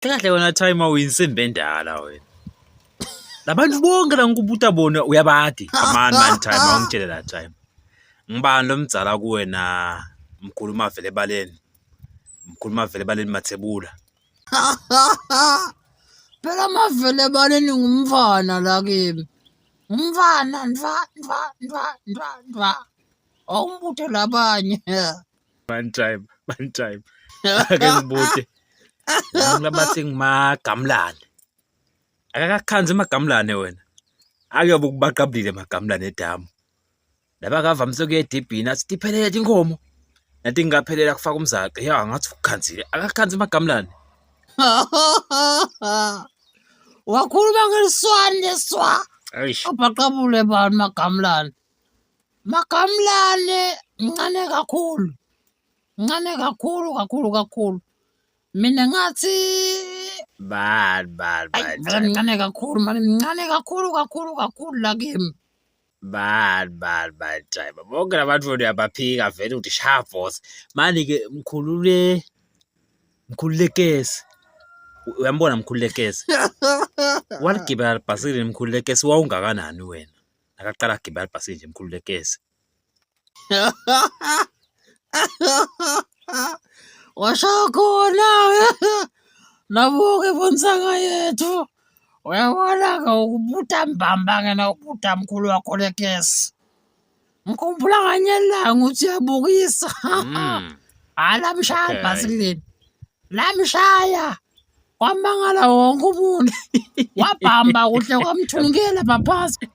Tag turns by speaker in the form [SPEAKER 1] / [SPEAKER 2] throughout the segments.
[SPEAKER 1] Kahle wena time awuyinsimbi endala wena. Labantu bonke la ngikubuta bona uyabadi. Man time awungitshele la time. Ngibani lo mdzala kuwena mkhuluma vele ebaleni. Mkhuluma vele ebaleni Mathebula.
[SPEAKER 2] Phela mavele ebaleni ngumfana la kimi. Umfana ndwa. Awumbuthe labanye.
[SPEAKER 1] Man time. Ake ngibude. Ngilabathi ngimagamlane. Akakakhanzi magamlane wena. Ake ubukubaqablile magamlane edamu. Laba kavamise kuye edibhini athi tiphelele inkomo. Nathi ngingaphelela kufaka umzaqe. Ya ngathi ukukhanzile. Akakhanzi magamlane.
[SPEAKER 2] Wakhuluma ngeliswane leswa.
[SPEAKER 1] Eish.
[SPEAKER 2] Abaqabule bani magamlane. Magamlane mncane kakhulu. Kakhulu. Mina ngathi
[SPEAKER 1] Bad.
[SPEAKER 2] mncane kakhulu manje mncane kakhulu la kimi.
[SPEAKER 1] Bad time. Bonke labantu uyabaphika vele uthi shavos. Manje ke mkhululekezi. Uyambona mkhululekezi. Waligibela libhasikili mkhululekezi wawungakanani wena? Akaqala agibela libhasikili nje mkhululekezi.
[SPEAKER 2] Washakona nabuke bonsanga yethu. Uyabona ukubuta mbamba ngena ukubuta mkhulu wakho lekesi. Ngikhumbula nganye ilanga uthi uyabukisa. Alamshaya ibhasikilini. Lamshaya. Wamangala wonke umuntu. Wabhamba kuhle kwamthungela maphansi.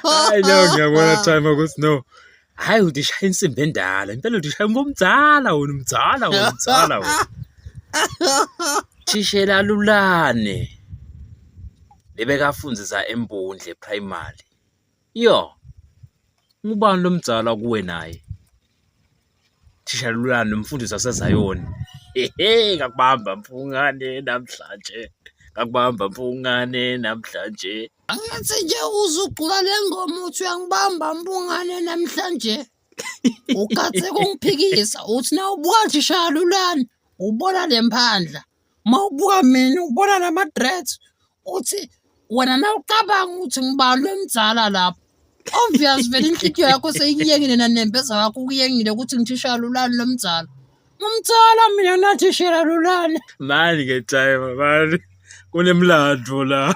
[SPEAKER 1] Hayi lo ngiyabona time ukuthi no. Hayi uthi shaya insimbi endala. Impela uthi shaya umzala wena. Thishela Lulane. Lebekafundzisa eMbundle primary. Yo. Ngubani lo mdzala kuwe naye? Thishela Lulane umfundisi waseZayoni. Ngakubamba mfungane namhlanje.
[SPEAKER 2] Angithi nje uzuqula lengoma uthi uyangibamba mbungane namhlanje. Ukathe kungiphikisa uthi na ubuka nje Shalulane ubona lemphandla. Mawubuka mina ubona nama-dreads uthi wena na ucabanga ukuthi ngibani lo mdzala lapha. Obvious vele inhliziyo yakho seyiyengile nanembeza yakho kuyengile ukuthi ngithi Shalulane lo mdzala. Umdzala mina nathi Shalulane.
[SPEAKER 1] Manje ke time manje kunemlando la.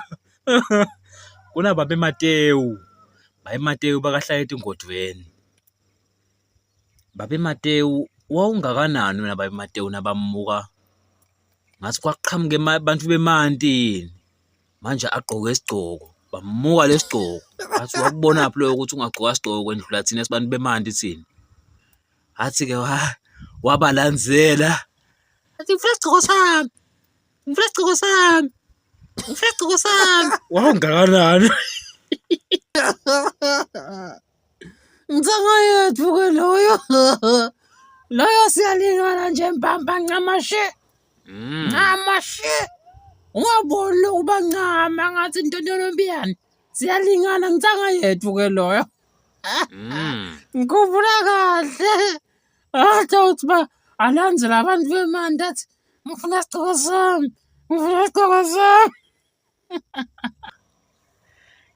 [SPEAKER 1] Kunababa eMateyu. Baye Mateyu bakaHlayeti Ngodweni. Baba eMateyu wawungakanani wena baba eMateyu nabammuka? Ngathi kwaqhamuke abantu beManti. Manje agqoke isigqoko. Bammuka lesigqoko. Athi wakubona phi lo ukuthi ungagqoka isigqoko kwendlula thina sibantu beManti thina. Athi ke wabalandzela. Athi ngifuna isigqoko sami. Wawungakanani?
[SPEAKER 2] Ngitsanga yethu ke loyo. Loyo siyalingana nje mbamba ncamashe. Ungaboni ukuba ncama ngathi intontolombiyane. Siyalingana ngitsanga yethu ke loyo. Ngikhumbula kahle. Athi uthi ba alandzela abantu beManti athi ngifuna isigqoko sami.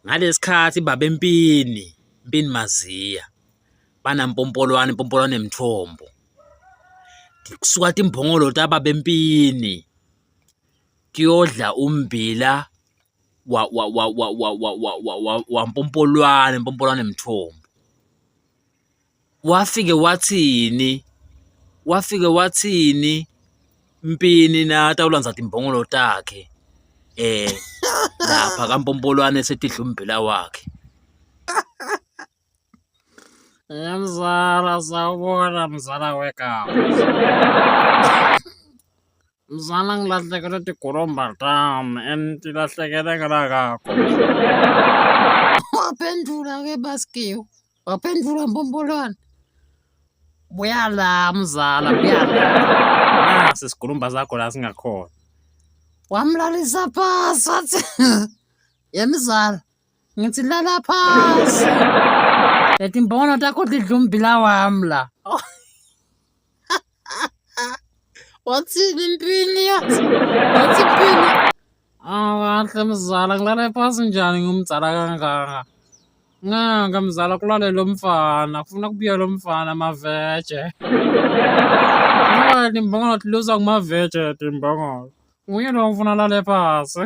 [SPEAKER 1] Ngalesikhathi baba Mpini Maziya banampompolwane emthombo. Kusuka timbongolo tababa Mpini kuyodla umbila wa mpompolwane emthombo. Wafike wathini Mpini na tawulandza timbongolo takhe lapha kaMpompolwane setidla umbila wakhe.
[SPEAKER 2] Mzala sawubona mzala wekapa. Mzala ngilahlekele tigurumba tami and tilahlekele ngala kakho. Waphendula ke Baskiwe. Waphendula Mpompolwane. Buya la mzala buya la.
[SPEAKER 1] Sisigurumba zakho la singakhona.
[SPEAKER 2] Wamlalisa phasi wathi yemzala ngithi lala phasi. Lethi mbona takho tidla umbila wami la. Wathini impini yathi? Wathi impini? Kahle mzala ngilala phasi njani ngumdzala kangaka? Nganga mzala kulale lo mfana, kufuna kubuye lo mfana maveje. Hayi Timbongolo tiluza kumaveje Timbongolo. Nguye lo ngifuna alale phasi.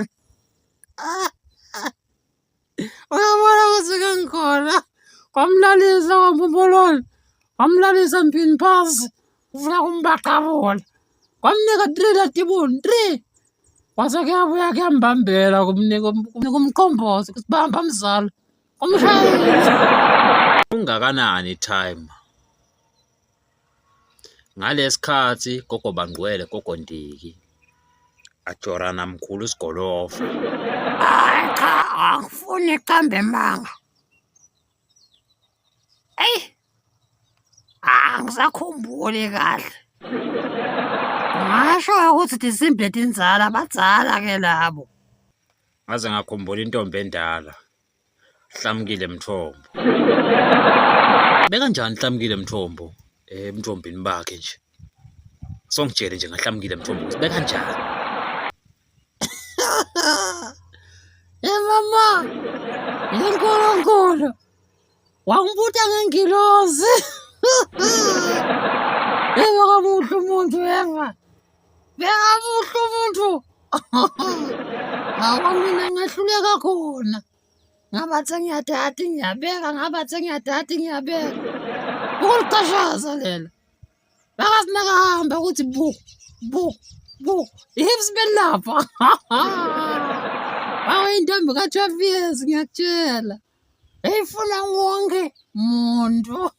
[SPEAKER 2] Uyabona ukuthi kangikhona. Kwamlalisa kwamphumboloni. Kwamlalisa mpini phasi. Ufuna kumbaqabula. Kwamnika 3 latibuni 3. Kwase kuyabuya kuyambambela kumnika umqombothi kusibamba mzala. Umshayeli.
[SPEAKER 1] Ungakanani time? Ngalesikhathi gogo Bangqwele gogo Ndiki ajorana mkhulu uSigolofa.
[SPEAKER 2] Hayi cha, angifuni iqambe manga. Angisakhumbuli kahle. Ngasho ukuthi disimple tinzala abadzala ke labo.
[SPEAKER 1] Ngaze ngakhumbula intombi endala. Hlamukile Mthombo. Bekanjani Hlamukile Mthombo emnthombini bakhe nje? Songitshele nje ngaHlamukile Mthombo ukuthi bekanjani?
[SPEAKER 2] Mama, inkulunkulu. Wangibuta ngengilozi. Bekamuhle umuntu eva. Bekamuhle umuntu. Mina ngahluleka khona. Ngabathe ngiyadada ngiyabeka, ngabathe ngiyadada ngiyabeka. Ukuliqashaza lela. Bakasinaka hamba ukuthi bu. Hips belapha. Intombi ka-12 years ngiyakutshela. Eyifuna wonke muntu.